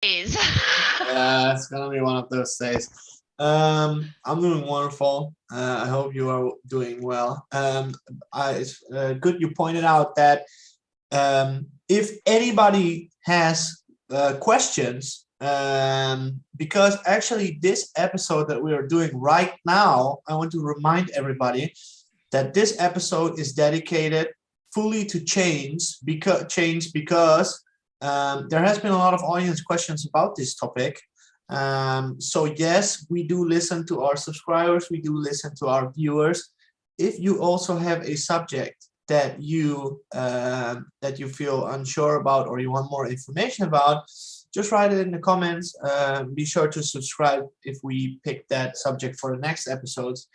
Yeah, it's gonna be one of those days. I'm doing wonderful. I hope you are doing well. It's good you pointed out that if anybody has questions, because actually this episode that we are doing right now, I want to remind everybody that this episode is dedicated fully to change because there has been a lot of audience questions about this topic. So yes, we do listen to our subscribers, we do listen to our viewers. If you also have a subject that you feel unsure about or you want more information about, just write it in the comments. Be sure to subscribe if we pick that subject for the next episodes,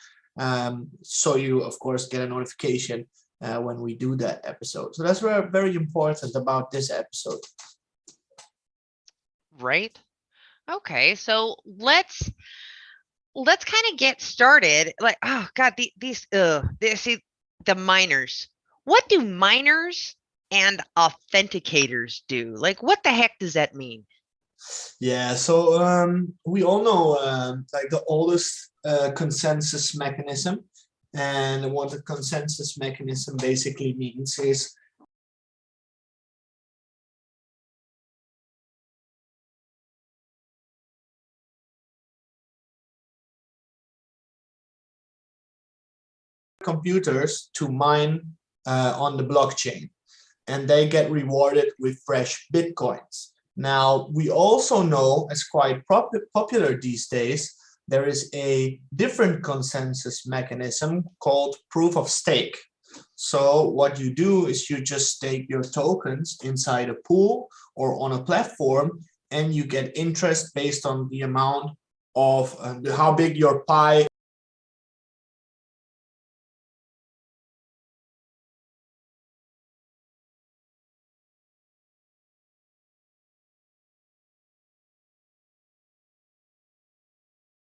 so you of course get a notification when we do that episode. So that's very important about this episode. Right. Okay, so let's kind of get started. Like, oh God, these see the miners. What do miners and authenticators do? Like, what the heck does that mean? Yeah, so we all know like the oldest consensus mechanism, and what the consensus mechanism basically means is computers to mine on the blockchain, and they get rewarded with fresh bitcoins. Now, we also know, as quite popular these days, there is a different consensus mechanism called proof of stake. So what you do is you just stake your tokens inside a pool or on a platform, and you get interest based on the amount of how big your pie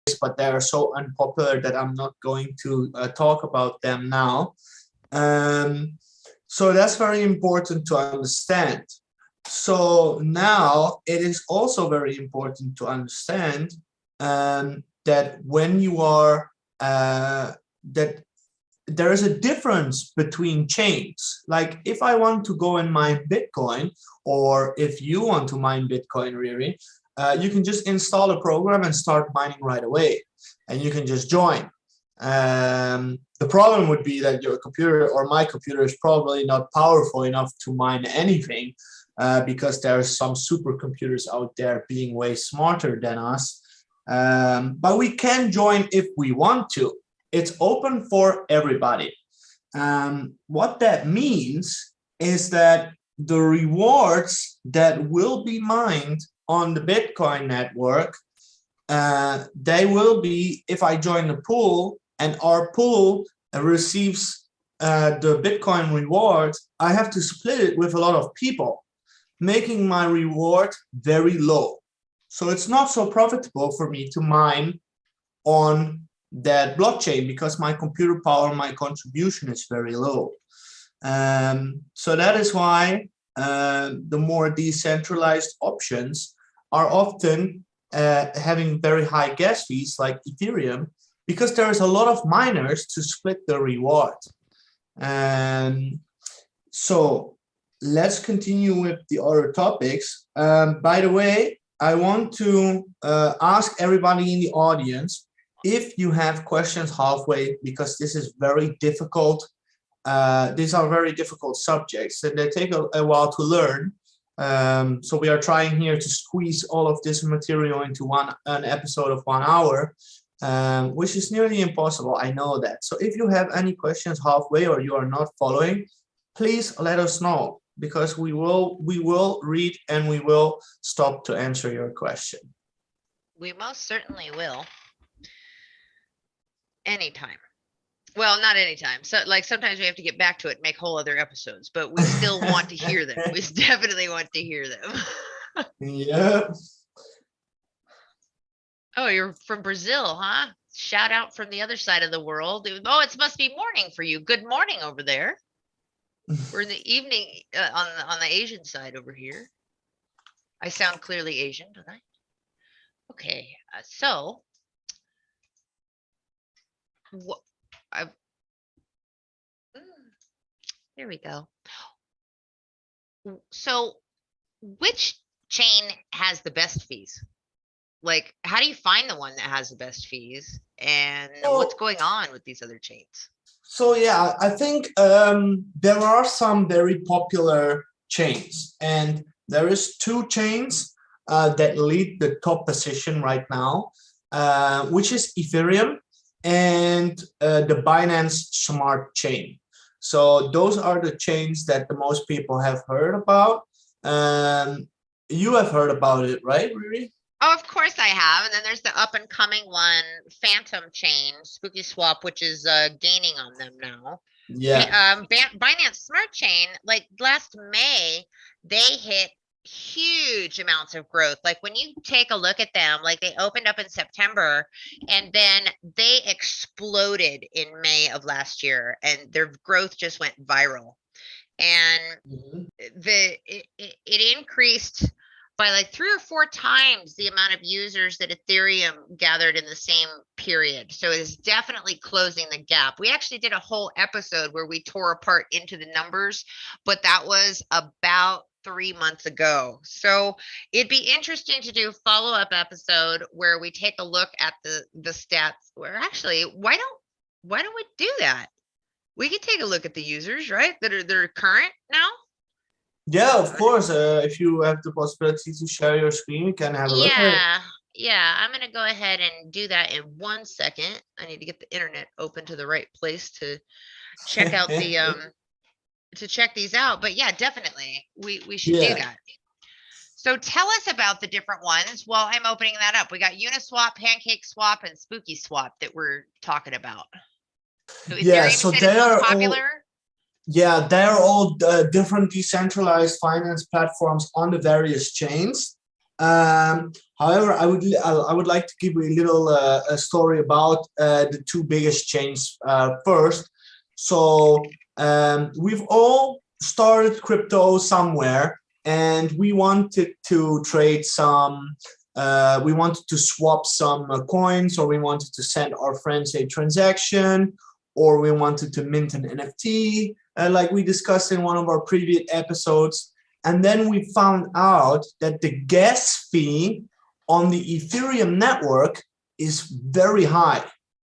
is, but they are so unpopular that I'm not going to talk about them now. So that's very important to understand. So now it is also very important to understand that when you are that there is a difference between chains. Like if I want to go and mine Bitcoin, or if you want to mine Bitcoin, Riri, you can just install a program and start mining right away, and you can just join. The problem would be that your computer or my computer is probably not powerful enough to mine anything, because there are some supercomputers out there being way smarter than us. But we can join if we want to. It's open for everybody. What that means is that the rewards that will be mined on the Bitcoin network, they will be, if I join the pool and our pool receives the Bitcoin reward, I have to split it with a lot of people, making my reward very low. So it's not so profitable for me to mine on that blockchain because my computer power, my contribution is very low. So that is why the more decentralized options are often having very high gas fees like Ethereum, because there is a lot of miners to split the reward. So let's continue with the other topics. By the way, I want to ask everybody in the audience if you have questions halfway, because this is very difficult. These are very difficult subjects and they take a while to learn. So we are trying here to squeeze all of this material into an episode of 1 hour, which is nearly impossible. I know that. So if you have any questions halfway or you are not following, please let us know, because we will read and we will stop to answer your question. We most certainly will. Anytime. Well, not anytime. So like sometimes we have to get back to it and make whole other episodes, but we still want to hear them. We definitely want to hear them. Yeah. Oh, you're from Brazil, huh? Shout out from the other side of the world. Oh, it must be morning for you. Good morning over there. We're in the evening on the Asian side over here. I sound clearly Asian, don't I? Okay, so there we go. So which chain has the best fees? Like, how do you find the one that has the best fees? And what's going on with these other chains? So yeah, I think there are some very popular chains, and there is two chains that lead the top position right now, which is Ethereum and the Binance Smart Chain. So those are the chains that the most people have heard about. You have heard about it, right, Riri? Oh, of course I have. And then there's the up and coming one, Phantom Chain, SpookySwap, which is gaining on them now. Yeah. Binance Smart Chain, like last May, they hit huge amounts of growth. Like when you take a look at them, like they opened up in September and then they exploded in May of last year, and their growth just went viral. And it increased by like 3 or 4 times the amount of users that Ethereum gathered in the same period. So it is definitely closing the gap. We actually did a whole episode where we tore apart into the numbers, but that was about 3 months ago. So it'd be interesting to do a follow-up episode where we take a look at the stats. Where actually, why don't we do that? We can take a look at the users, right? That are current now. Yeah, of course. If you have the possibility to share your screen, you can have a look at it. Yeah. I'm gonna go ahead and do that in 1 second. I need to get the internet open to the right place to check out the to check these out. But yeah, definitely, we should do that. So tell us about the different ones while I'm opening that up. We got Uniswap, Pancakeswap, and SpookySwap that we're talking about. So so they are popular. They're all different decentralized finance platforms on the various chains. However, I would like to give you a little a story about the two biggest chains first. So we've all started crypto somewhere, and we wanted to trade some. We wanted to swap some coins, or we wanted to send our friends a transaction, or we wanted to mint an NFT. Like we discussed in one of our previous episodes. And then we found out that the gas fee on the Ethereum network is very high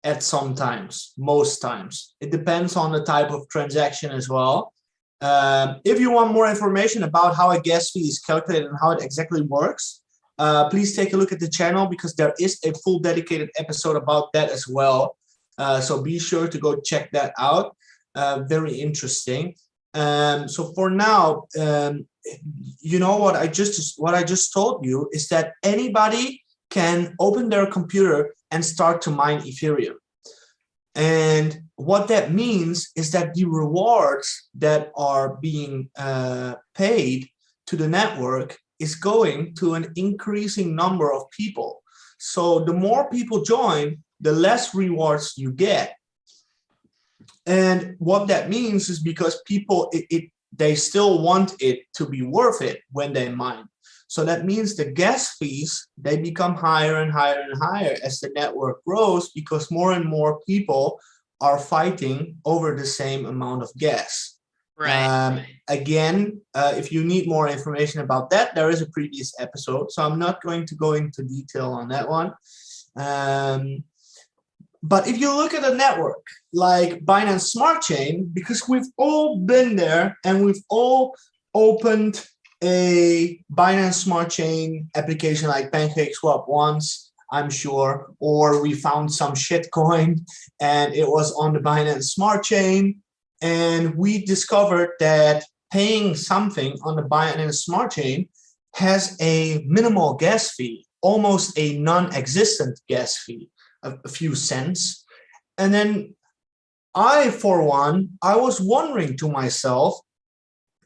at sometimes, most times. It depends on the type of transaction as well. If you want more information about how a gas fee is calculated and how it exactly works, please take a look at the channel, because there is a full dedicated episode about that as well. So be sure to go check that out. Very interesting. So for now, you know what I just told you is that anybody can open their computer and start to mine Ethereum. And what that means is that the rewards that are being paid to the network is going to an increasing number of people. So the more people join, the less rewards you get. And what that means is because people, they still want it to be worth it when they mine. So that means the gas fees, they become higher and higher and higher as the network grows, because more and more people are fighting over the same amount of gas. Right. Again, if you need more information about that, there is a previous episode. So I'm not going to go into detail on that one. But if you look at a network like Binance Smart Chain, because we've all been there and we've all opened a Binance Smart Chain application like Pancakeswap once, I'm sure, or we found some shitcoin and it was on the Binance Smart Chain, and we discovered that paying something on the Binance Smart Chain has a minimal gas fee, almost a non-existent gas fee. A few cents. And then for one, I was wondering to myself,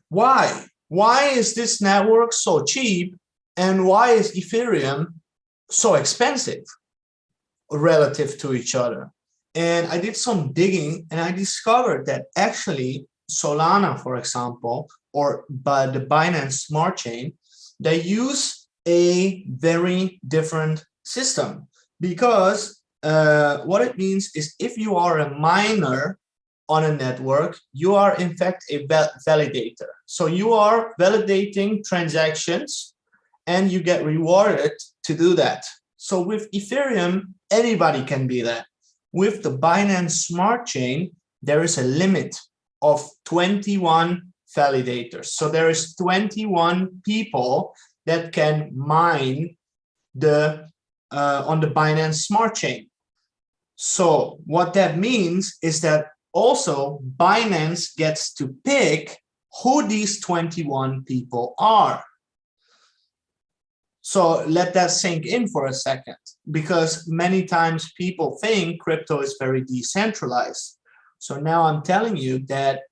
why? Why is this network so cheap, and why is Ethereum so expensive relative to each other? And I did some digging, and I discovered that actually Solana, for example, or by the Binance Smart Chain, they use a very different system, because what it means is if you are a miner on a network, you are in fact a validator. So you are validating transactions and you get rewarded to do that. So with Ethereum, anybody can be that. With the Binance Smart Chain, there is a limit of 21 validators. So there is 21 people that can mine on the Binance Smart Chain. So what that means is that also Binance gets to pick who these 21 people are. So let that sink in for a second, because many times people think crypto is very decentralized. So now I'm telling you that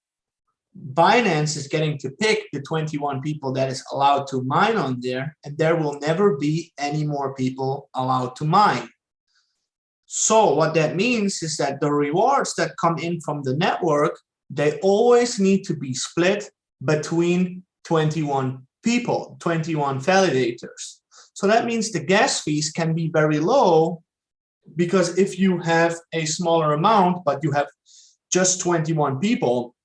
Binance is getting to pick the 21 people that is allowed to mine on there, and there will never be any more people allowed to mine. So what that means is that the rewards that come in from the network, they always need to be split between 21 people, 21 validators. So that means the gas fees can be very low, because if you have a smaller amount, but you have just 21 people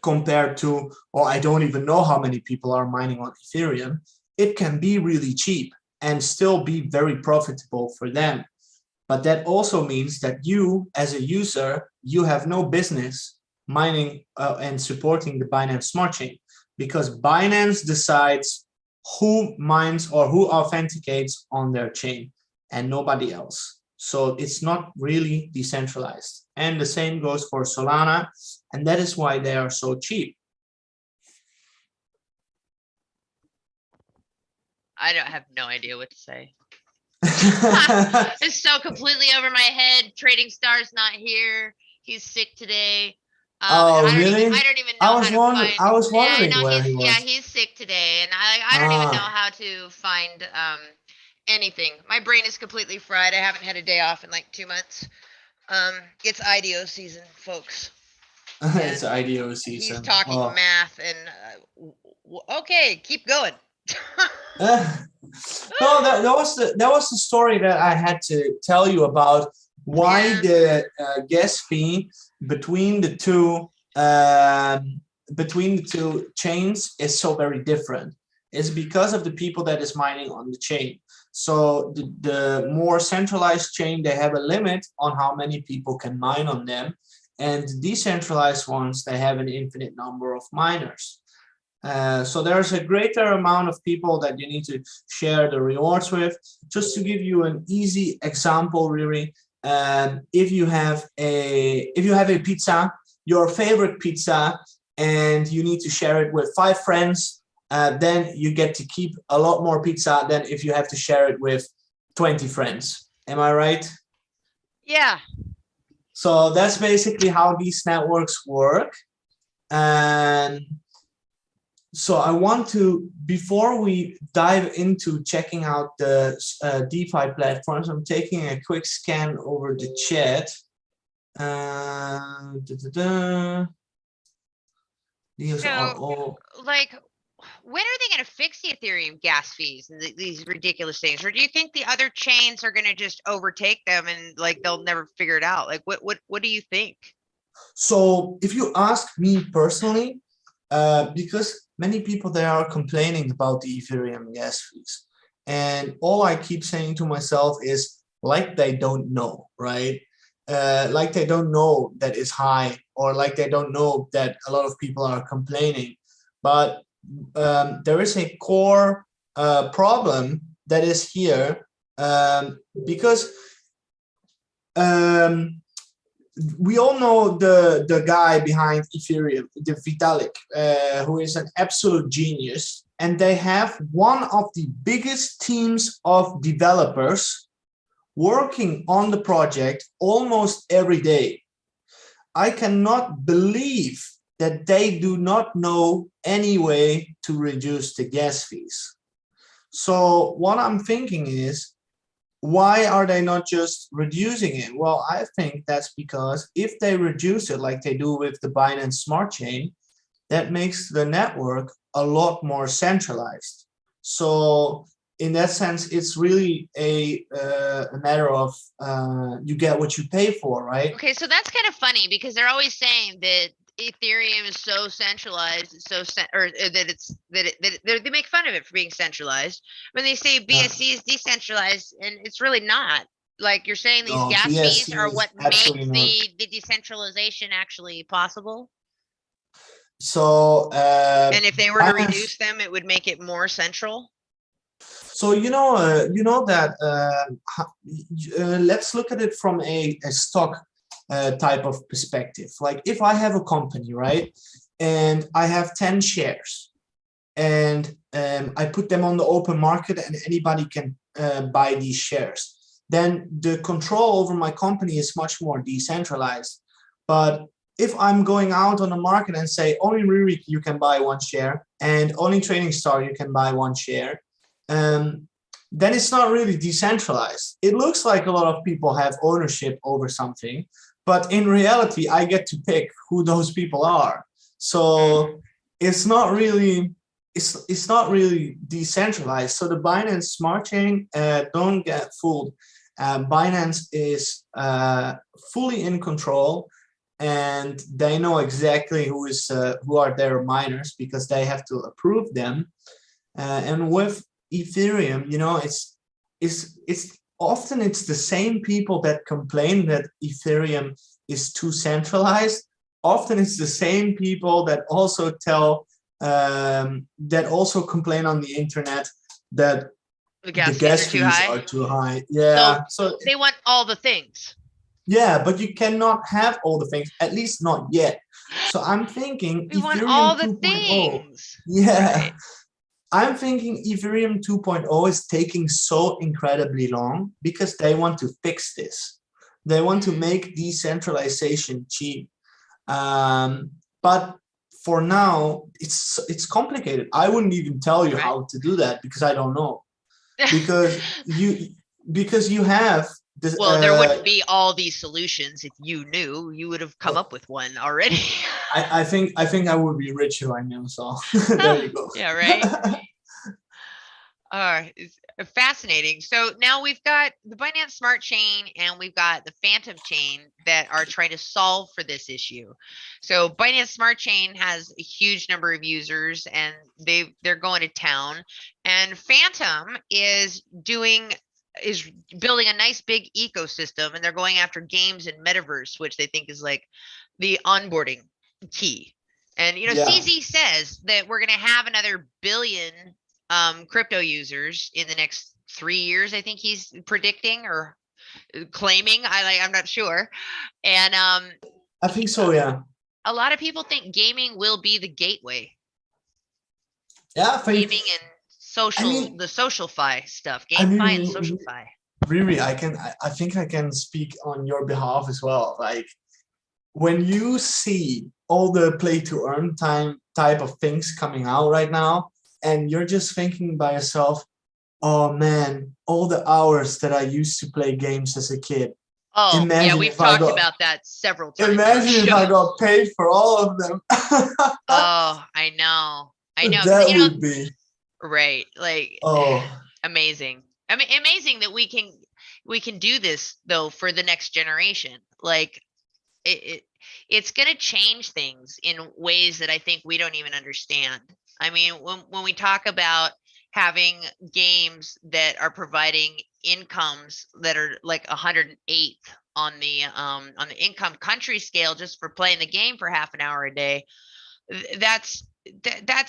compared to, or I don't even know how many people are mining on Ethereum, it can be really cheap and still be very profitable for them. But that also means that you, as a user, you have no business mining and supporting the Binance Smart Chain, because Binance decides who mines or who authenticates on their chain and nobody else. So it's not really decentralized. And the same goes for Solana, and that is why they are so cheap. I don't have no idea what to say. It's so completely over my head. Trading Star's not here. He's sick today. Oh, really? I don't even know how to find. I was wondering where he was. Yeah, he's sick today, and I don't even know how to find anything. My brain is completely fried. I haven't had a day off in like 2 months. It's IDO season, folks. It's IDO season. He's talking math, and okay, keep going. No, that was the story that I had to tell you about why the gas fee between the two chains is so very different. It's because of the people that is mining on the chain. So the more centralized chain, they have a limit on how many people can mine on them, and the decentralized ones, they have an infinite number of miners. So there's a greater amount of people that you need to share the rewards with. Just to give you an easy example, really, if you have a pizza, your favorite pizza, and you need to share it with 5 friends, then you get to keep a lot more pizza than if you have to share it with 20 friends. Am I right? Yeah. So that's basically how these networks work. And so I want to, before we dive into checking out the DeFi platforms, I'm taking a quick scan over the chat. These are all... Like, when are they going to fix the Ethereum gas fees and these ridiculous things? Or do you think the other chains are going to just overtake them and like they'll never figure it out? Like, what do you think? So if you ask me personally, because many people there are complaining about the Ethereum gas fees, and all I keep saying to myself is like they don't know, right? Like they don't know that it's high, or like they don't know that a lot of people are complaining. But there is a core problem that is here, because we all know the guy behind Ethereum, the Vitalik, who is an absolute genius, and they have one of the biggest teams of developers working on the project almost every day. I cannot believe that they do not know any way to reduce the gas fees. So what I'm thinking is, why are they not just reducing it? Well, I think that's because if they reduce it like they do with the Binance Smart Chain, that makes the network a lot more centralized. So in that sense, it's really a matter of you get what you pay for, right? Okay, so that's kind of funny because they're always saying that Ethereum is so centralized, they make fun of it for being centralized. When they say BSC is decentralized, and it's really not. Like you're saying, these No, gas fees BSC are is what absolutely makes not. the decentralization actually possible. So And if they were to Binance, reduce them, it would make it more central. so you know that let's look at it from a stock type of perspective. Like if I have a company, right, and I have 10 shares, and I put them on the open market, and anybody can buy these shares, then the control over my company is much more decentralized. But if I'm going out on the market and say only Riri you can buy one share, and only Trading Star you can buy one share, then it's not really decentralized. It looks like a lot of people have ownership over something, but in reality, I get to pick who those people are. So it's not really decentralized. So the Binance Smart Chain, don't get fooled. Binance is fully in control, and they know exactly who are their miners because they have to approve them. And with Ethereum, it's often the same people that complain that Ethereum is too centralized. Often it's the same people that also that also complain on the internet that The the gas gas fees are too high. Yeah. So they want all the things. Yeah, but you cannot have all the things, at least not yet. So I'm thinking We want Ethereum all the 2.0. things. Yeah. Right. I'm thinking Ethereum 2.0 is taking so incredibly long because they want to fix this. They want to make decentralization cheap. But for now, it's complicated. I wouldn't even tell you how to do that because I don't know. Because you have this. Well, there wouldn't be all these solutions if you knew. You would have come Well, up with one already. I think I would be rich if I knew. So there you go. Yeah, right. It's fascinating. So now we've got the Binance Smart Chain and we've got the Phantom Chain that are trying to solve for this issue. So Binance Smart Chain has a huge number of users and they're going to town. And Phantom is building a nice big ecosystem, and they're going after games and metaverse, which they think is like the onboarding key. And Yeah. CZ says that we're going to have another billion crypto users in the next 3 years. I think he's predicting or claiming. I'm not sure. And I think so. Yeah. a lot of people think gaming will be the gateway. Yeah, I think Gaming and social, the social-fi stuff, I GameFi mean, and social-fi. Riri, I think I can speak on your behalf as well. Like when you see all the play to earn type of things coming out right now, and you're just thinking by yourself, oh man, all the hours that I used to play games as a kid. Oh, Imagine yeah, we've talked about that several times. Imagine if I got paid for all of them. Oh, I know. That would be right. Like, amazing. I mean, amazing that we can do this though for the next generation. Like, it's going to change things in ways that I think we don't even understand. I mean, when we talk about having games that are providing incomes that are like 108th on the income country scale just for playing the game for half an hour a day, that's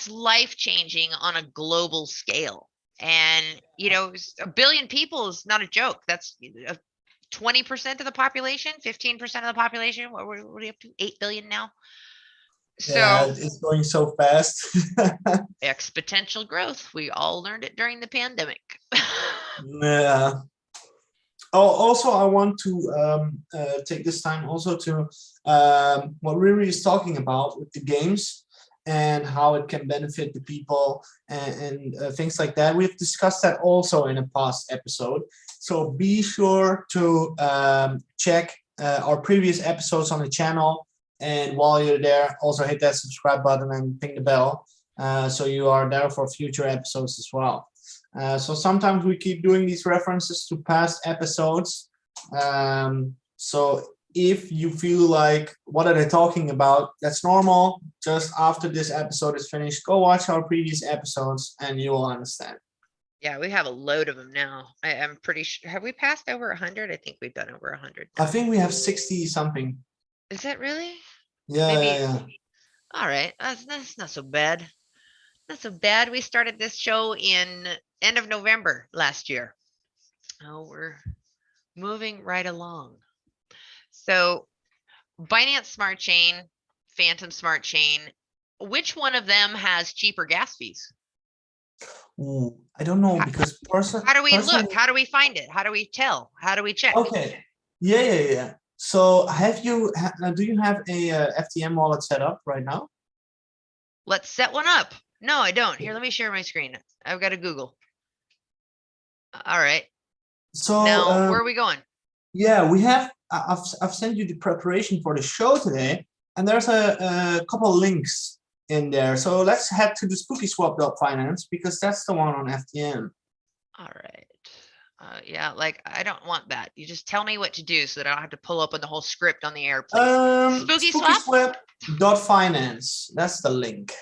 life changing on a global scale. And a billion people is not a joke. That's 20% of the population, 15% of the population. What are we up to? 8 billion now. So yeah, it's going so fast. exponential growth. We all learned it during the pandemic. Yeah. Oh, also, I want to take this time also to what Riri is talking about with the games and how it can benefit the people and things like that. We've discussed that also in a past episode. So be sure to check our previous episodes on the channel. And while you're there, also hit that subscribe button and ping the bell So you are there for future episodes as well. So sometimes we keep doing these references to past episodes. So if you feel like, what are they talking about? That's normal. Just after this episode is finished, go watch our previous episodes and you will understand. Yeah, we have a load of them now. I'm pretty sure. Have we passed over 100? I think we've done over 100. I think we have 60 something. Is that really? Yeah, Maybe. yeah. All right. That's not so bad. Not so bad. We started this show in end of November last year. Oh, we're moving right along. So Binance Smart Chain, Phantom Smart Chain, which one of them has cheaper gas fees? Ooh, I don't know, because How do we look? How do we find it? How do we tell? How do we check? Okay. Yeah. So do you have a FTM wallet set up right now? Let's set one up. No, I don't. Here, let me share my screen. I've got to Google. All right. So now, where are we going? Yeah, we have. I've sent you the preparation for the show today, and there's a couple links in there. So let's head to the SpookySwap.finance, because that's the one on FTM. All right. Yeah, like I don't want that. You just tell me what to do so that I don't have to pull open the whole script on the air, please. SpookySwap.finance. That's the link.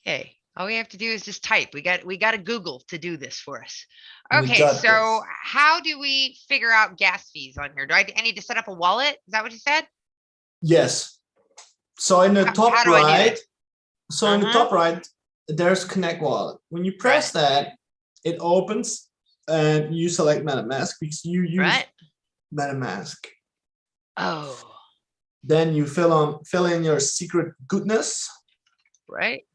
Okay. All we have to do is just type. We got a Google to do this for us. Okay, so how do we figure out gas fees on here? Do I need to set up a wallet? Is that what you said? Yes. So in the top right, in the top right, there's Connect Wallet. When you press that, it opens and you select MetaMask, because you use MetaMask. Oh. Then you fill in your secret goodness. Right.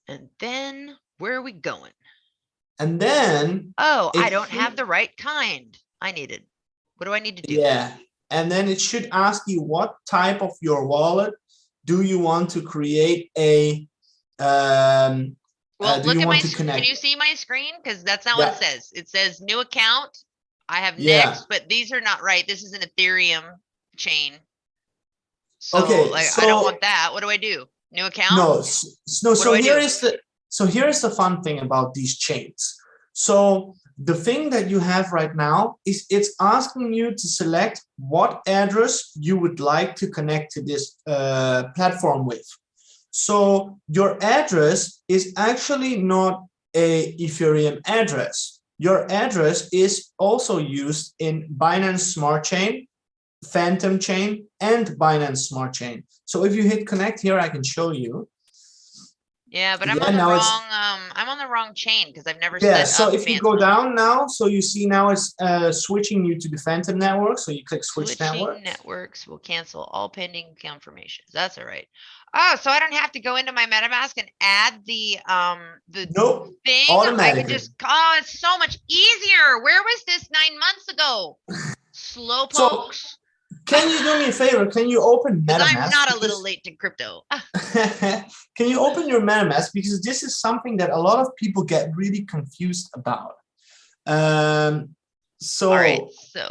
And then where are we going? And then I don't have the right kind I needed. What do I need to do? Yeah. And then it should ask you what type of your wallet do you want to create a well, look at my screen. Can you see my screen? Because that's not what it says. It says new account. I have next, but these are not right. This is an Ethereum chain. So I don't want that. What do I do? New account? No. So here is the fun thing about these chains. So the thing that you have right now is it's asking you to select what address you would like to connect to this platform with. So your address is actually not a Ethereum address. Your address is also used in Binance Smart Chain, Phantom Chain, and Binance Smart Chain. So if you hit connect here, I can show you. Yeah, but I'm on the wrong. I'm on the wrong chain because I've never. Yeah, so if you go down now, so you see now it's switching you to the Phantom network. So you click switch network. Networks will cancel all pending confirmations. That's all right. Oh, so I don't have to go into my MetaMask and add the thing. Automatically. I can just. Oh, it's so much easier. Where was this 9 months ago? Slowpokes. So, can you do me a favor? Can you open MetaMask? I'm not a little late to crypto. Can you open your MetaMask? Because this is something that a lot of people get really confused about. So, all right, so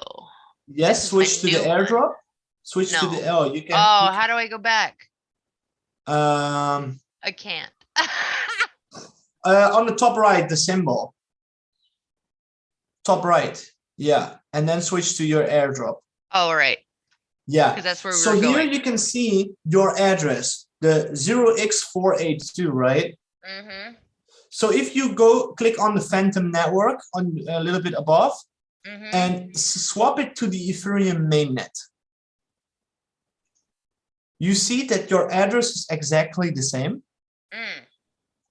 yes, switch to the airdrop. Switch to the you can. Oh, how do I go back? I can't. On the top right, the symbol. Top right, yeah, and then switch to your airdrop. Oh, right. Yeah. Because that's where we're going. So here going. you can see your address, the 0x482, right? Mm-hmm. So if you click on the Phantom network on a little bit above, and swap it to the Ethereum mainnet, you see that your address is exactly the same.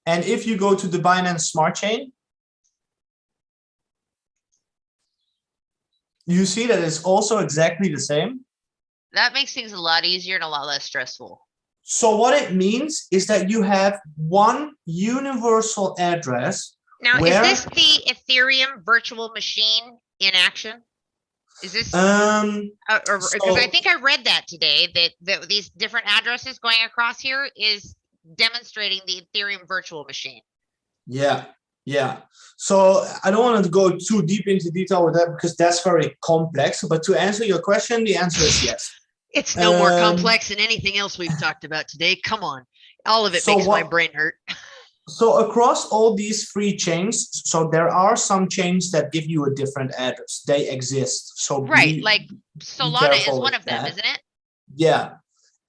And if you go to the Binance Smart Chain, you see that it's also exactly the same. That makes things a lot easier and a lot less stressful. So what it means is that you have one universal address. Now, is this the Ethereum virtual machine in action? Is this because I think I read that today that these different addresses going across here is demonstrating the Ethereum virtual machine. Yeah. So I don't want to go too deep into detail with that because that's very complex. But to answer your question, the answer is yes. It's no more complex than anything else we've talked about today. Come on. All of it makes my brain hurt. So across all these three chains, so there are some chains that give you a different address. They exist. So right, like Solana is one of them, isn't it? Yeah.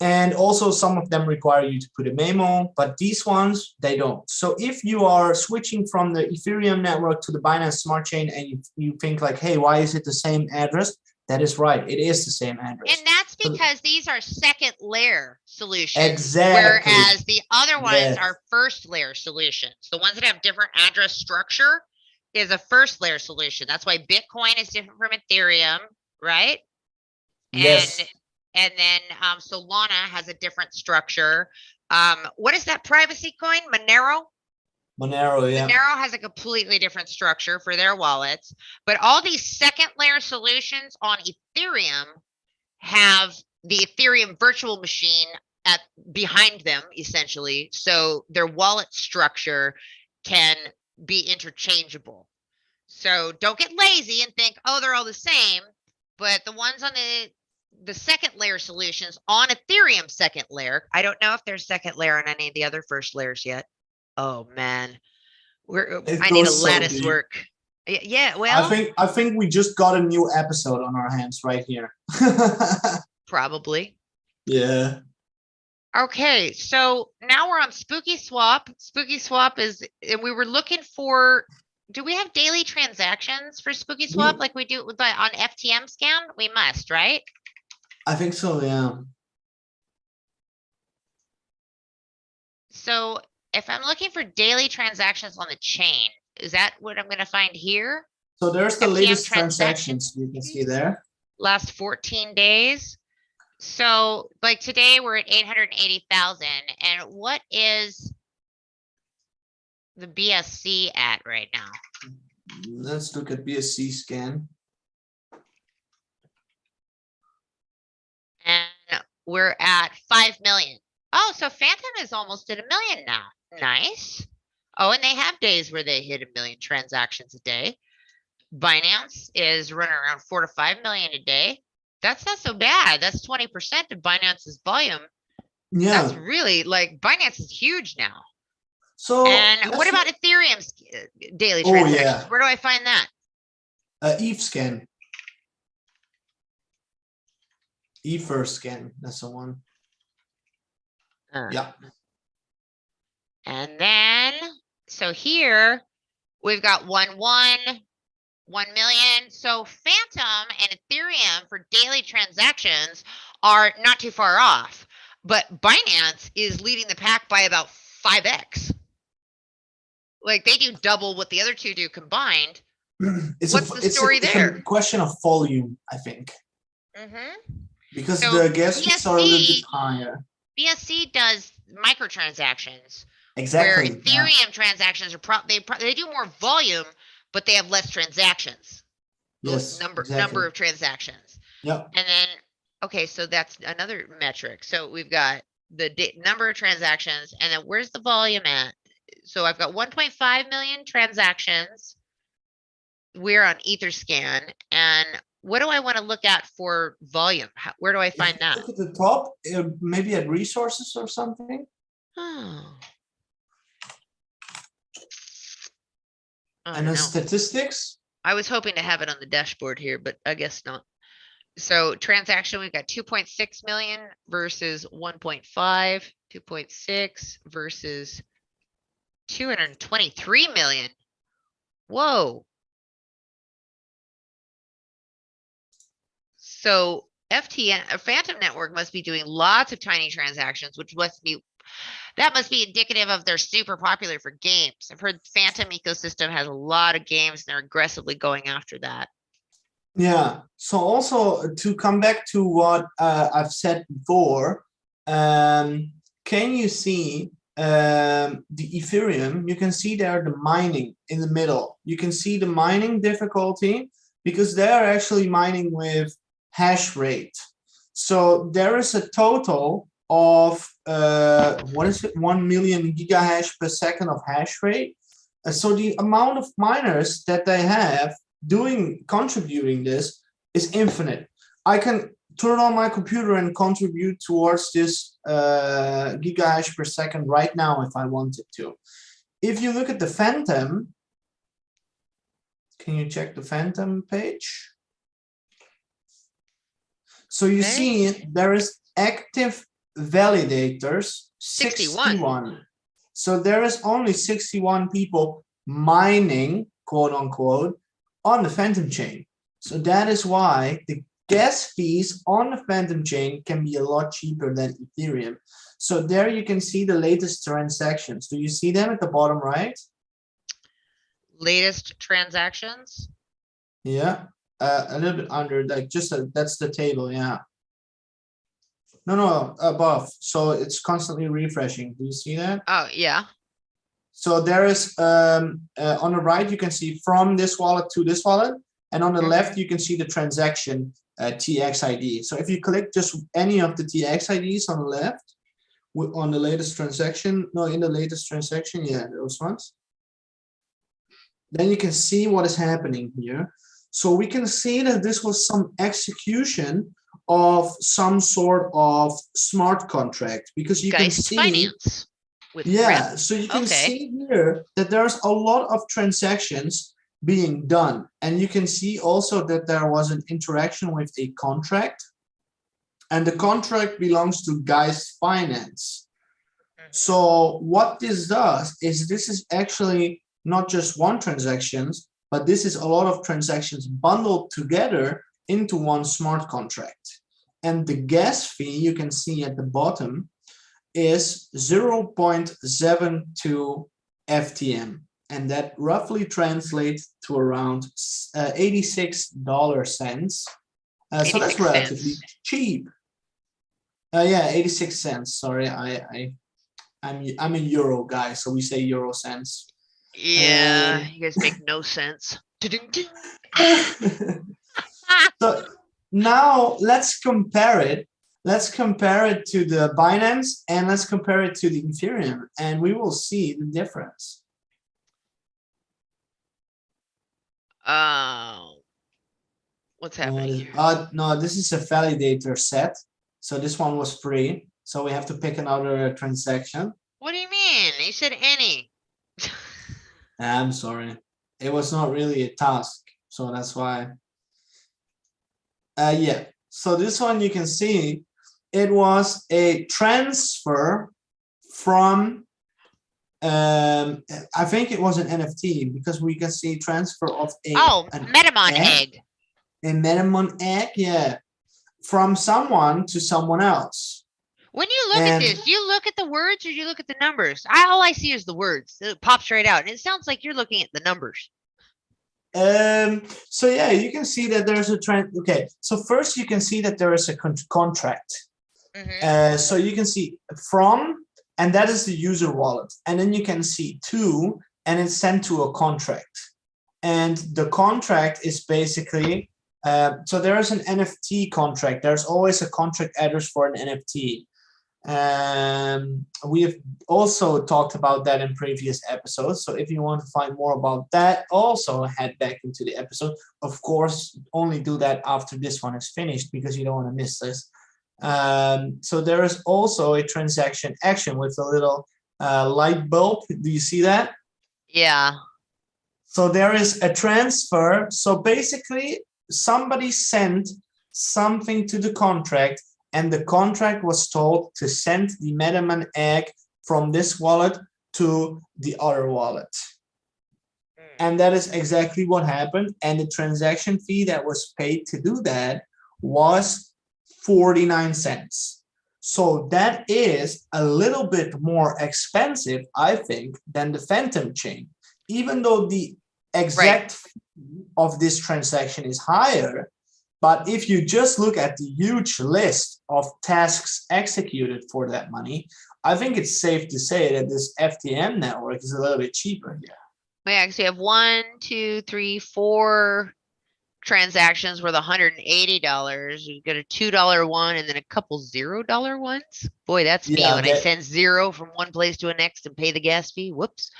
And also some of them require you to put a memo, but these ones, they don't. So if you are switching from the Ethereum network to the Binance Smart Chain and you think like, hey, why is it the same address? That is right. It is the same address. And that's because these are second layer solutions. Exactly. Whereas the other ones are first layer solutions. The ones that have different address structure is a first layer solution. That's why Bitcoin is different from Ethereum, right? Yes. And then Solana has a different structure. What is that privacy coin? Monero? Monero, yeah. Monero has a completely different structure for their wallets, but all these second layer solutions on Ethereum have the Ethereum virtual machine behind them, essentially, so their wallet structure can be interchangeable. So don't get lazy and think, oh, they're all the same, but the ones on the second layer solutions on Ethereum second layer, I don't know if there's second layer on any of the other first layers yet. Oh man, I need a lattice work. Yeah, well, I think we just got a new episode on our hands right here. Probably. Yeah. Okay, so now we're on SpookySwap. SpookySwap is, and we were looking for. Do we have daily transactions for SpookySwap like we do on FTM Scan? We must, right? I think so, yeah. So if I'm looking for daily transactions on the chain, is that what I'm going to find here? So there's the latest transactions you can see there. Last 14 days. So like today we're at 880,000. And what is the BSC at right now? Let's look at BSC scan. And we're at 5 million. Oh, so Phantom is almost at 1 million now. Nice. Oh, and they have days where they hit 1 million transactions a day. Binance is running around 4 to 5 million a day. That's not so bad. That's 20% of Binance's volume. Yeah. That's really like Binance is huge now. So, and what about Ethereum's daily transactions? Yeah. Where do I find that? ETH scan. Ether scan. That's the one. Yeah. And then, so here we've got 1 million. So Phantom and Ethereum for daily transactions are not too far off, but Binance is leading the pack by about 5x. Like they do double what the other two do combined. What's the story there? It's a question of volume, I think. Because so the gas fees are a little bit higher. BSC does microtransactions. Exactly. Where Ethereum transactions are they do more volume, but they have less transactions. Yes. Number of transactions. Yep. And then okay, so that's another metric. So we've got the number of transactions, and then where's the volume at? So I've got 1.5 million transactions. We're on Etherscan, and what do I want to look at for volume? Where do I find that? Look at the top, maybe at resources or something. Oh. And then statistics. I was hoping to have it on the dashboard here, but I guess not. So transaction, we've got 2.6 million versus 1.5, 2.6 versus 223 million. Whoa. So FTN, Phantom Network must be doing lots of tiny transactions, which must be indicative of they're super popular for games. I've heard Phantom ecosystem has a lot of games and they're aggressively going after that. Yeah. So also to come back to what I've said before, can you see the Ethereum? You can see there the mining in the middle. You can see the mining difficulty because they're actually mining with hash rate. So there is a total of 1 million gigahash per second of hash rate. So the amount of miners that they have contributing this is infinite. I can turn on my computer and contribute towards this gigahash per second right now if I wanted to. If you look at the Phantom, can you check the Phantom page? So you see there is active validators 61. So there is only 61 people mining, quote unquote, on the Phantom chain. So that is why the gas fees on the Phantom chain can be a lot cheaper than Ethereum. So there you can see the latest transactions. Do you see them at the bottom right? Latest transactions? Yeah, a little bit under, like just that's the table, yeah. No, above. So it's constantly refreshing. Do you see that? Oh, yeah. So there is, on the right, you can see from this wallet to this wallet. And on the left, you can see the transaction TX ID. So if you click just any of the TX IDs on the left, on the latest transaction, no, in the latest transaction, yeah, those ones. Then you can see what is happening here. So we can see that this was some execution of some sort of smart contract, because you can see finance with yeah, so you can see here that there's a lot of transactions being done, and you can see also that there was an interaction with a contract, and the contract belongs to Guys Finance. So what this does is this is actually not just one transaction, but this is a lot of transactions bundled together into one smart contract. And the gas fee you can see at the bottom is 0.72 FTM. And that roughly translates to around 86 cents. So that's relatively cheap. Yeah, 86 cents. Sorry, I'm a euro guy, so we say euro cents. Yeah, you guys make no sense. So now let's compare it. Let's compare it to the Binance and let's compare it to the Ethereum, and we will see the difference. What's happening here? No, this is a validator set. So this one was free. So we have to pick another transaction. What do you mean? You said any. I'm sorry. It was not really a task. So that's why. Yeah. So this one you can see it was a transfer from I think it was an NFT, because we can see transfer of a Metamon egg. A Metamon egg, yeah, from someone to someone else. When you look at this, you look at the words or you look at the numbers? All I see is the words. It pops right out, and it sounds like you're looking at the numbers. So yeah, you can see that there's a trend. Okay, so first you can see that there is a contract. So you can see from, and that is the user wallet, and then you can see to, and it's sent to a contract, and the contract is basically so there is an NFT contract. There's always a contract address for an NFT. We have also talked about that in previous episodes. So if you want to find more about that, also head back into the episode. Of course, only do that after this one is finished, because you don't want to miss this. So there is also a transaction action with a little light bulb. Do you see that? Yeah. So there is a transfer. So basically, somebody sent something to the contract, and the contract was told to send the Metamon egg from this wallet to the other wallet. And that is exactly what happened. And the transaction fee that was paid to do that was 49 cents. So that is a little bit more expensive, I think, than the Phantom chain, even though the exact fee of this transaction is higher. But if you just look at the huge list of tasks executed for that money, I think it's safe to say that this FTM network is a little bit cheaper here. We actually have 1, 2, 3, 4 transactions worth $180. You've got a $2 one and then a couple $0 ones. Boy, that's me when I send zero from one place to the next and pay the gas fee. Whoops.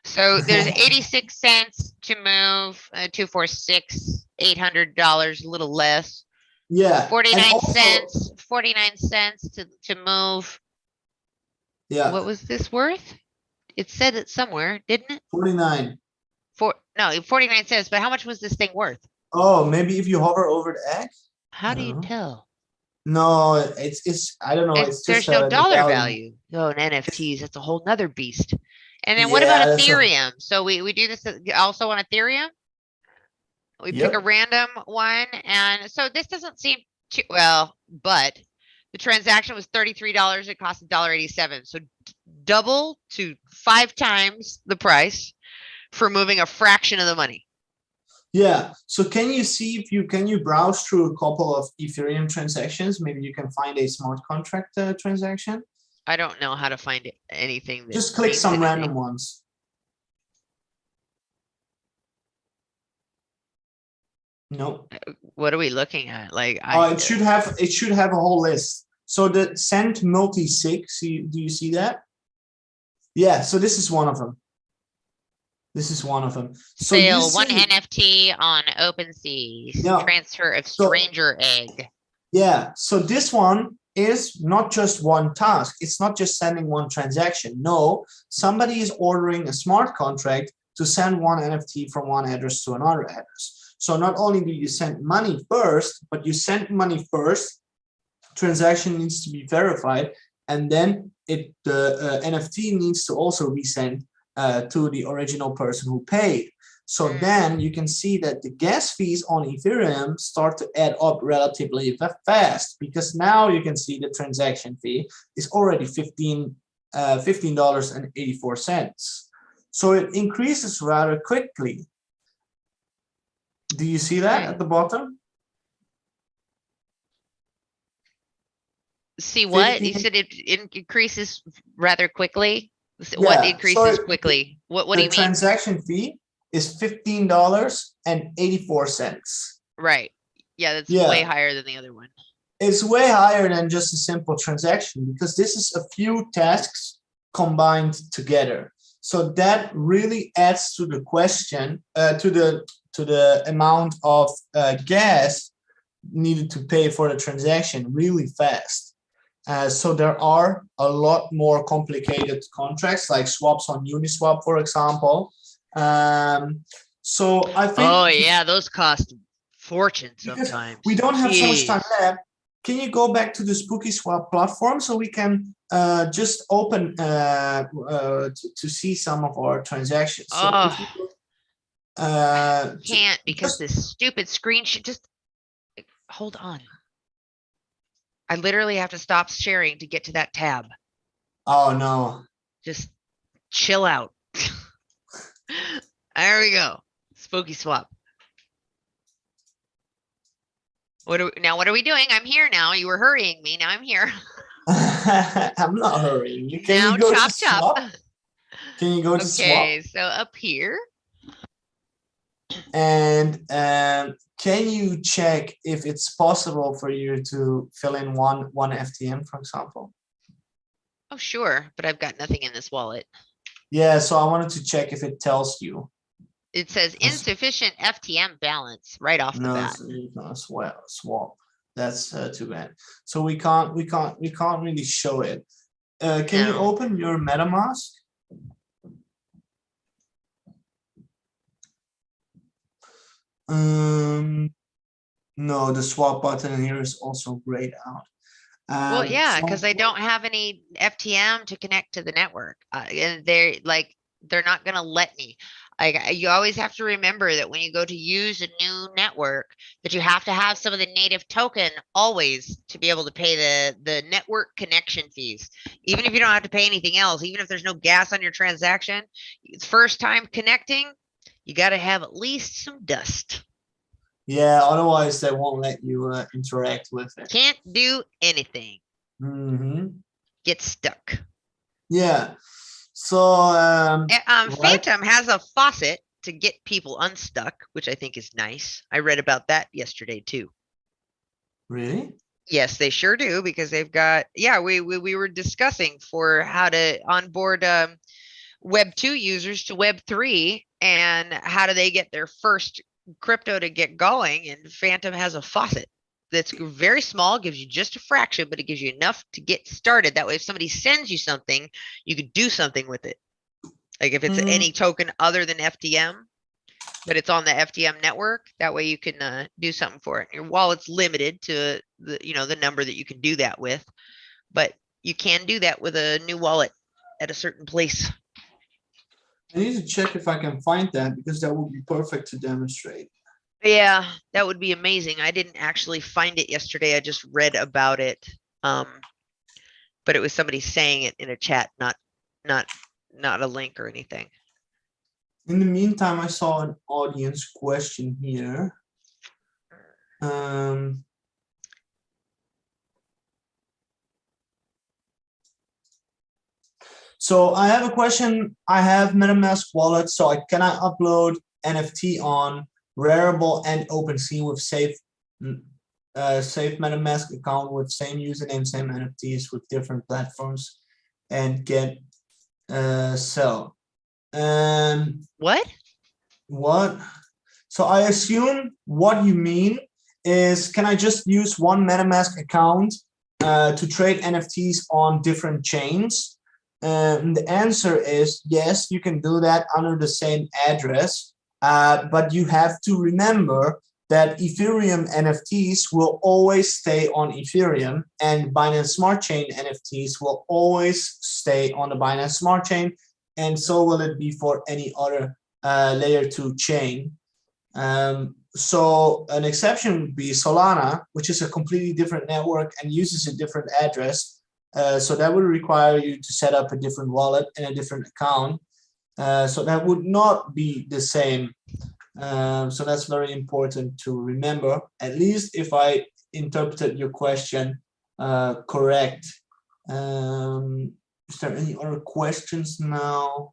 So there's 86 cents to move, 246, $800, a little less. Yeah. 49 also, cents, 49 cents to move. Yeah. What was this worth? It said it somewhere, didn't it? 49. No, 49 cents. But how much was this thing worth? Oh, maybe if you hover over the egg. How do you tell? No, it's I don't know. It's just There's no the dollar value. value. Oh, and NFTs, that's a whole nother beast. And then what Yeah, about that's a Ethereum? So we do this also on Ethereum. We pick a yep. random one, and so this doesn't seem too well, but the transaction was $33. It cost $1.87. So double to 5 times the price for moving a fraction of the money. Yeah. So can you see if you browse through a couple of Ethereum transactions? Maybe you can find a smart contract transaction. I don't know how to find anything that Just click means some anything. random ones. No. What are we looking at? Like it should have a whole list. So the send multi-sig, do you see that? Yeah, so this is one of them. This is one of them. So sale one NFT on OpenSea. Yeah. Transfer of stranger egg. Yeah, so this one is not just one task. It's not just sending one transaction. No, somebody is ordering a smart contract to send one NFT from one address to another address. So not only do you send money first, but you send money first, transaction needs to be verified, and then the NFT needs to also be sent to the original person who paid. So then you can see that the gas fees on Ethereum start to add up relatively fast, because now you can see the transaction fee is already $15.84. So it increases rather quickly. Do you see that at the bottom? See what? You said it increases rather quickly? Yeah, what increases quickly? What do you mean? The transaction fee is $15.84. Right. Yeah, that's way higher than the other one. It's way higher than just a simple transaction, because this is a few tasks combined together. So that really adds to the question, to the amount of gas needed to pay for the transaction really fast. So there are a lot more complicated contracts, like swaps on Uniswap, for example. So I think. Oh yeah, those cost fortune sometimes. We don't have so much time left. Can you go back to the SpookySwap platform so we can just open to see some of our transactions? So I can't, because this stupid screenshot. Just hold on. I literally have to stop sharing to get to that tab. Oh no. Just chill out. There we go. SpookySwap. What are we doing? I'm here now. You were hurrying me. Now I'm here. I'm not hurrying you. Can you go to swap? Can you go to swap? Okay, so up here. And can you check if it's possible for you to fill in one FTM, for example? Oh, sure. But I've got nothing in this wallet. Yeah, so I wanted to check if it tells you. It says insufficient FTM balance right off the bat. No, swap. That's too bad. So we can't really show it. Can you open your MetaMask? No, the swap button here is also grayed out. Well, yeah, because I don't have any FTM to connect to the network, and they're not going to let me. You always have to remember that when you go to use a new network, that you have to have some of the native token always to be able to pay the network connection fees. Even if you don't have to pay anything else, even if there's no gas on your transaction, it's first time connecting, you got to have at least some dust. Yeah, otherwise they won't let you interact with it. Can't do anything. Get stuck. Yeah. So Phantom has a faucet to get people unstuck, which I think is nice. I read about that yesterday too. Really? Yes, they sure do, because they've got, we were discussing for how to onboard Web 2 users to Web 3, and how do they get their first crypto to get going, and Phantom has a faucet. that's very small, gives you just a fraction, but it gives you enough to get started. That way, if somebody sends you something, you could do something with it. Like if it's any token other than FTM, but it's on the FTM network, that way you can do something for it. Your wallet's limited to the number that you can do that with, but you can do that with a new wallet at a certain place. I need to check if I can find that, because that would be perfect to demonstrate. Yeah, that would be amazing. I didn't actually find it yesterday. I just read about it. But it was somebody saying it in a chat, not a link or anything. In the meantime, I saw an audience question here. So I have a question. I have MetaMask wallet, so I cannot upload NFT on Rarible and OpenSea with safe MetaMask account with same username, same NFTs with different platforms, and get sell. What? So I assume what you mean is, can I just use one MetaMask account to trade NFTs on different chains? The answer is yes, you can do that under the same address, but you have to remember that Ethereum NFTs will always stay on Ethereum, and Binance Smart Chain NFTs will always stay on the Binance Smart Chain, and so will it be for any other layer 2 chain. So an exception would be Solana, which is a completely different network and uses a different address. So that would require you to set up a different wallet and a different account. So that would not be the same. So that's very important to remember, at least if I interpreted your question correct. Is there any other questions now?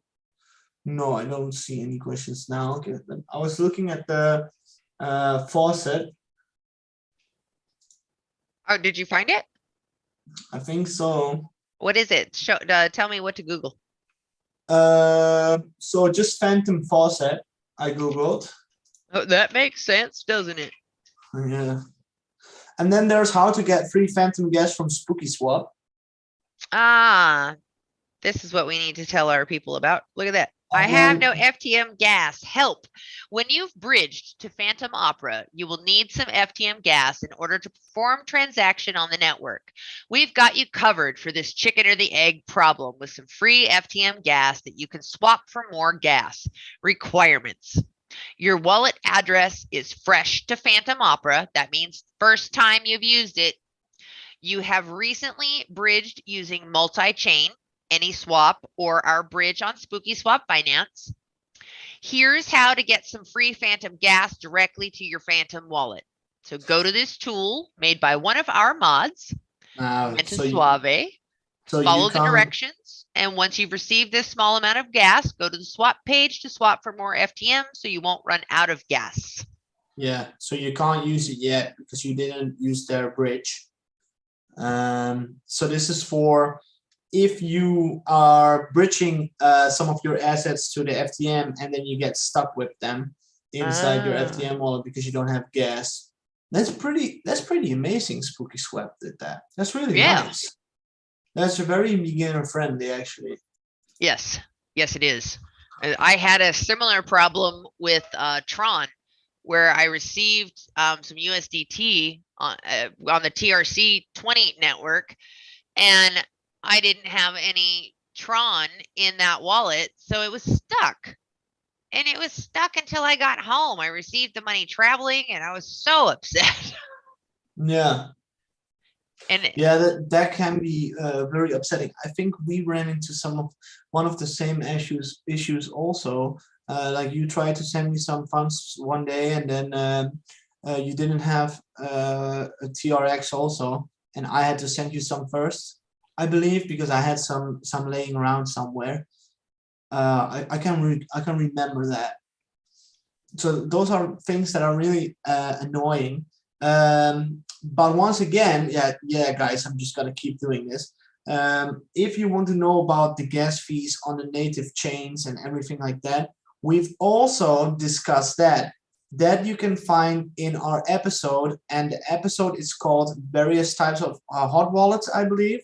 No, I don't see any questions now. Okay, I was looking at the faucet. Oh, did you find it? I think so. What is it? Tell me what to Google. So just phantom faucet, I Googled. Oh, that makes sense, doesn't it? Yeah. And then there's how to get free phantom gas from SpookySwap. Ah, this is what we need to tell our people about. Look at that. I have no FTM gas. Help. When you've bridged to Phantom Opera, you will need some FTM gas in order to perform transaction on the network. We've got you covered for this chicken or the egg problem with some free FTM gas that you can swap for more gas. Requirements. Your wallet address is fresh to Phantom Opera. That means first time you've used it. You have recently bridged using multi-chain, Uniswap, or our bridge on SpookySwap Binance. Here's how to get some free Phantom gas directly to your Phantom wallet. So go to this tool made by one of our mods, Suave. Follow the directions, and once you've received this small amount of gas, go to the swap page to swap for more FTM so you won't run out of gas. Yeah, so you can't use it yet because you didn't use their bridge. So this is for if you are bridging some of your assets to the FTM and then you get stuck with them inside your FTM wallet because you don't have gas. That's pretty amazing. SpookySwap did that. That's really nice. That's very beginner friendly, actually. Yes, it is. I had a similar problem with Tron, where I received some USDT on the TRC20 network, and I didn't have any Tron in that wallet, so it was stuck. And it was stuck until I got home. I received the money traveling, and I was so upset. Yeah. And yeah, that can be very upsetting. I think we ran into one of the same issues also. Like you tried to send me some funds one day, and then you didn't have a TRX also, and I had to send you some first, I believe, because I had some laying around somewhere. I can remember that. So those are things that are really annoying. But once again, yeah, guys, I'm just gonna keep doing this. If you want to know about the gas fees on the native chains and everything like that, we've also discussed that. that you can find in our episode, and the episode is called various types of hot wallets, I believe.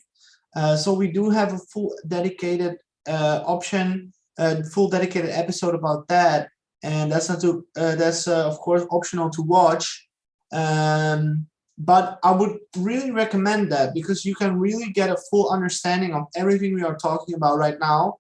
So we do have a full dedicated option, full dedicated episode about that, and that's not to that's of course optional to watch. But I would really recommend that, because you can really get a full understanding of everything we are talking about right now.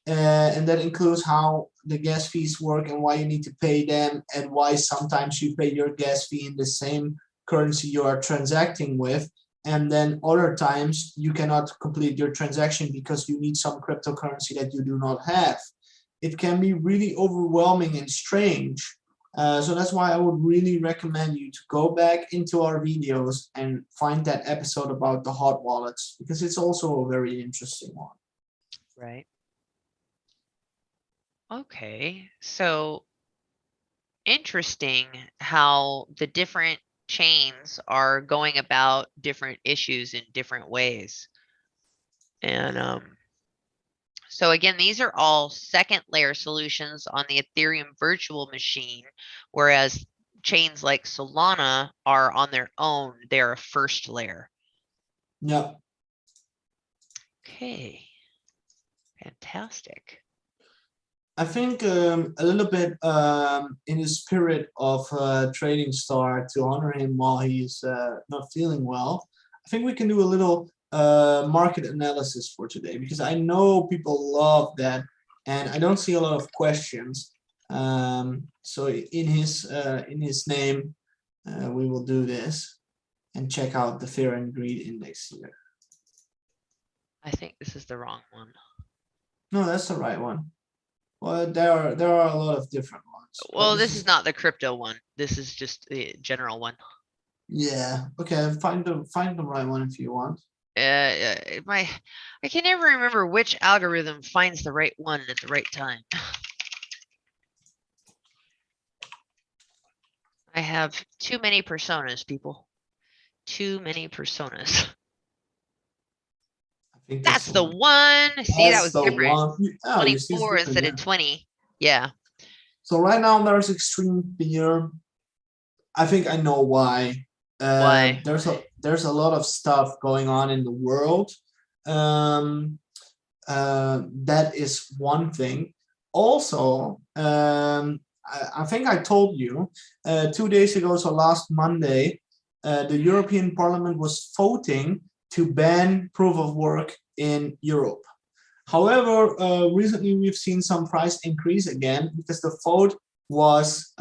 And that includes how the gas fees work and why you need to pay them, and why sometimes you pay your gas fee in the same currency you are transacting with, and then other times you cannot complete your transaction because you need some cryptocurrency that you do not have. It can be really overwhelming and strange. So that's why I would really recommend you to go back into our videos and find that episode about the hot wallets, because it's also a very interesting one. Right. Okay, so interesting how the different chains are going about different issues in different ways. And so again, these are all second layer solutions on the Ethereum virtual machine, whereas chains like Solana are on their own. They're a first layer. Yeah. Okay, fantastic. I think a little bit in the spirit of Trading Star, to honor him while he's not feeling well, I think we can do a little market analysis for today, because I know people love that, and I don't see a lot of questions. So in his name, we will do this and check out the Fear and Greed Index here. I think this is the wrong one. No, that's the right one. Well, there are a lot of different ones. Well, this is not the crypto one. This is just the general one. Yeah. Okay. Find the right one if you want. I can never remember which algorithm finds the right one at the right time. I have too many personas, people. Too many personas. I think that's the one. See, that was different. Oh, 24 instead of 20. Yeah. So right now there's extreme fear. I think I know why. Why? There's a lot of stuff going on in the world. That is one thing. Also, I think I told you 2 days ago, so last Monday, the European Parliament was voting to ban proof of work in Europe. However, recently we've seen some price increase again, because the vote was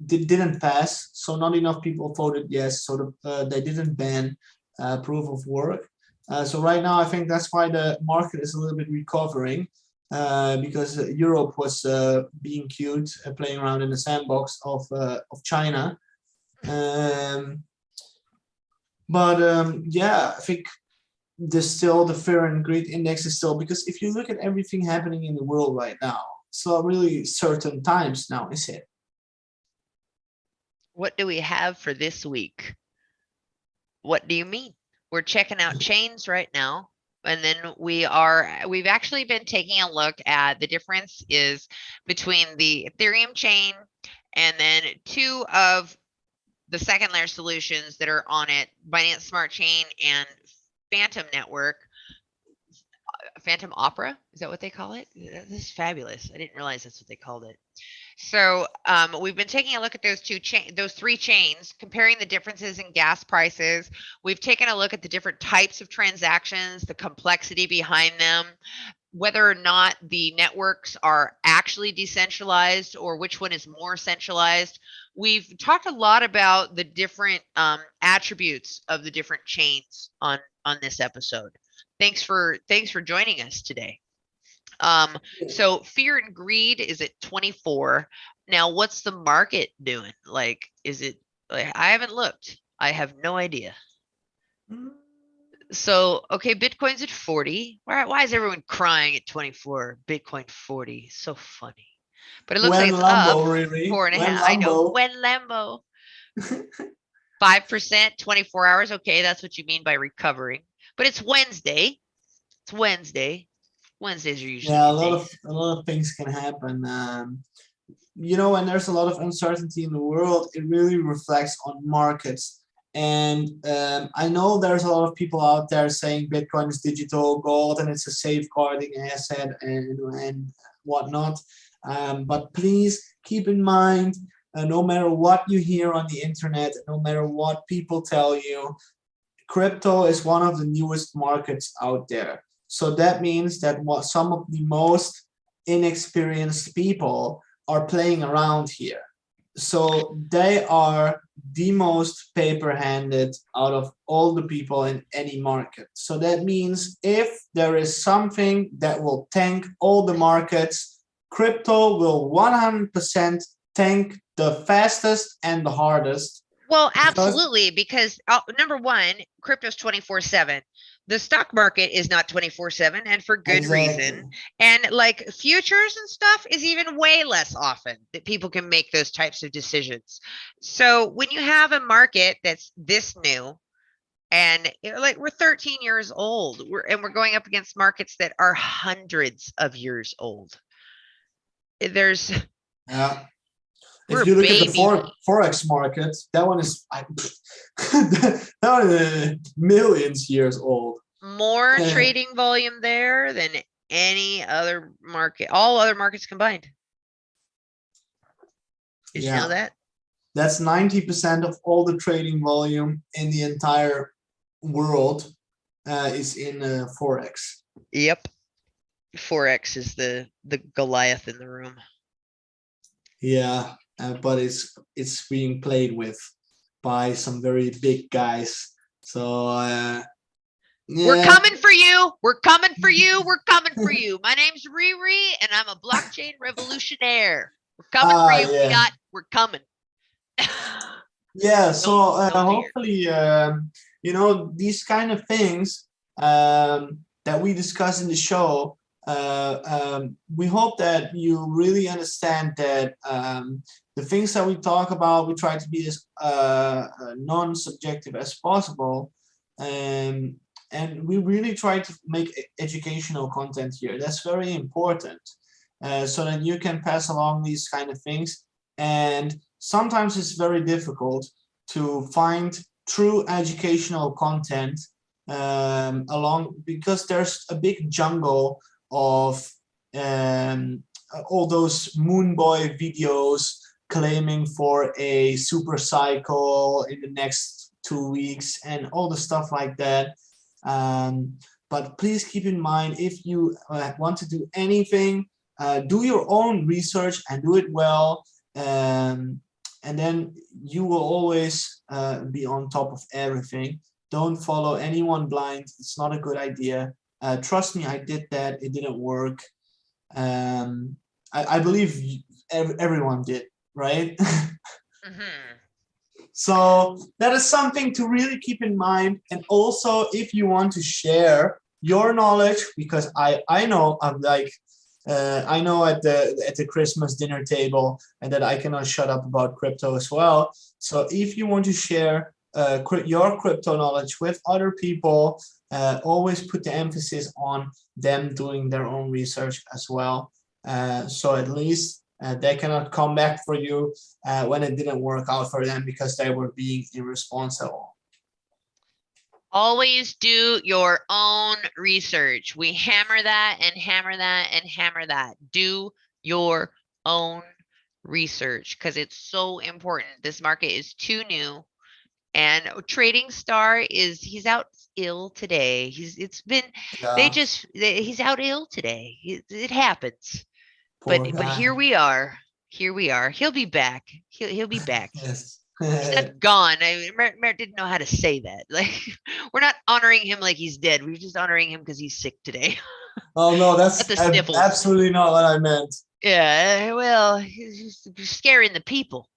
didn't pass, so not enough people voted yes, so they didn't ban proof of work. So right now I think that's why the market is a little bit recovering, because Europe was being cute, playing around in the sandbox of China. Yeah, I think the Fear and Greed Index is still, because if you look at everything happening in the world right now, it's not really certain times now, is it? What do we have for this week? What do you mean? We're checking out chains right now, and then we've actually been taking a look at the difference is between the Ethereum chain and then two of the second layer solutions that are on it, Binance Smart Chain and Phantom Network. Phantom Opera, is that what they call it? This is fabulous. I didn't realize that's what they called it. So we've been taking a look at those three chains, comparing the differences in gas prices. We've taken a look at the different types of transactions, the complexity behind them, whether or not the networks are actually decentralized or which one is more centralized. We've talked a lot about the different attributes of the different chains on this episode. Thanks for joining us today. So Fear and Greed is at 24. Now, what's the market doing? Like, is it like, I haven't looked. I have no idea. So, okay, Bitcoin's at 40. Why is everyone crying at 24? Bitcoin 40. So funny. But it looks like it's up really? 4.5. I know. When Lambo. 5%, 24 hours. Okay, that's what you mean by recovering. But it's Wednesday. It's Wednesday. Wednesdays are usually a lot of things can happen. you know, when there's a lot of uncertainty in the world, it really reflects on markets. And I know there's a lot of people out there saying Bitcoin is digital gold and it's a safeguarding asset and whatnot. But please keep in mind, no matter what you hear on the internet, no matter what people tell you, crypto is one of the newest markets out there. So that means that what some of the most inexperienced people are playing around here. So they are the most paper-handed out of all the people in any market. So that means if there is something that will tank all the markets, crypto will 100% tank the fastest and the hardest. Well, absolutely, because number one, crypto's 24/7. The stock market is not 24/7, and for good reason. And like futures and stuff is even way less often that people can make those types of decisions. So when you have a market that's this new, and like we're 13 years old, we're going up against markets that are hundreds of years old. There's if you look at the forex market, that one is that one is millions years old. More trading volume there than any other market, all other markets combined. Did you know that? That's 90% of all the trading volume in the entire world is in forex. Yep, forex is the Goliath in the room. Yeah. But it's being played with by some very big guys. So we're coming for you. We're coming for you. We're coming for you. My name's Riri, and I'm a blockchain revolutionaire. We're coming for you. We're coming. Yeah. So hopefully, you know, these kind of things that we discuss in the show. We hope that you really understand that the things that we talk about, we try to be as non-subjective as possible, and we really try to make educational content here. That's very important, so that you can pass along these kind of things. And sometimes it's very difficult to find true educational content because there's a big jungle of all those moon boy videos claiming for a super cycle in the next 2 weeks and all the stuff like that. But please keep in mind, if you want to do anything, do your own research and do it well, and then you will always be on top of everything. Don't follow anyone blind. It's not a good idea. Trust me, I did that. It didn't work. I believe everyone did, right? So that is something to really keep in mind. And also, if you want to share your knowledge, because I know I'm like I know at the Christmas dinner table and that I cannot shut up about crypto as well. So if you want to share your crypto knowledge with other people, always put the emphasis on them doing their own research as well. So at least they cannot come back for you when it didn't work out for them because they were being irresponsible. Always do your own research. We hammer that and hammer that and hammer that. Do your own research because it's so important. This market is too new. And Trading Star he's out ill today. He's out ill today. It happens. But here we are. Here we are. He'll be back. He'll be back. Yes. He's not gone. Merritt didn't know how to say that. Like, we're not honoring him like he's dead. We're just honoring him because he's sick today. Oh no, that's absolutely not what I meant. Yeah, well, he's scaring the people.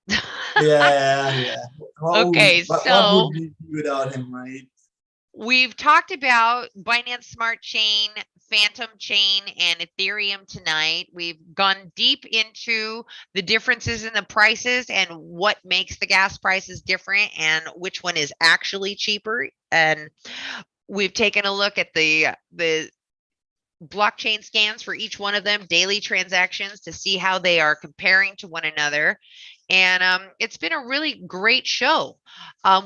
Yeah. Okay, what would we do without him, right? We've talked about Binance Smart Chain, Phantom Chain, and Ethereum tonight. We've gone deep into the differences in the prices and what makes the gas prices different and which one is actually cheaper. And we've taken a look at the blockchain scans for each one of them, daily transactions to see how they are comparing to one another. And it's been a really great show.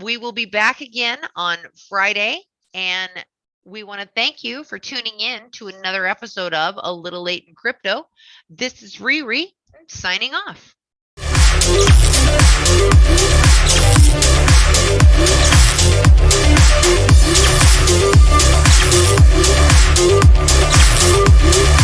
We will be back again on Friday, and we want to thank you for tuning in to another episode of A Little Late in Crypto. This is Riri signing off. We'll be right back.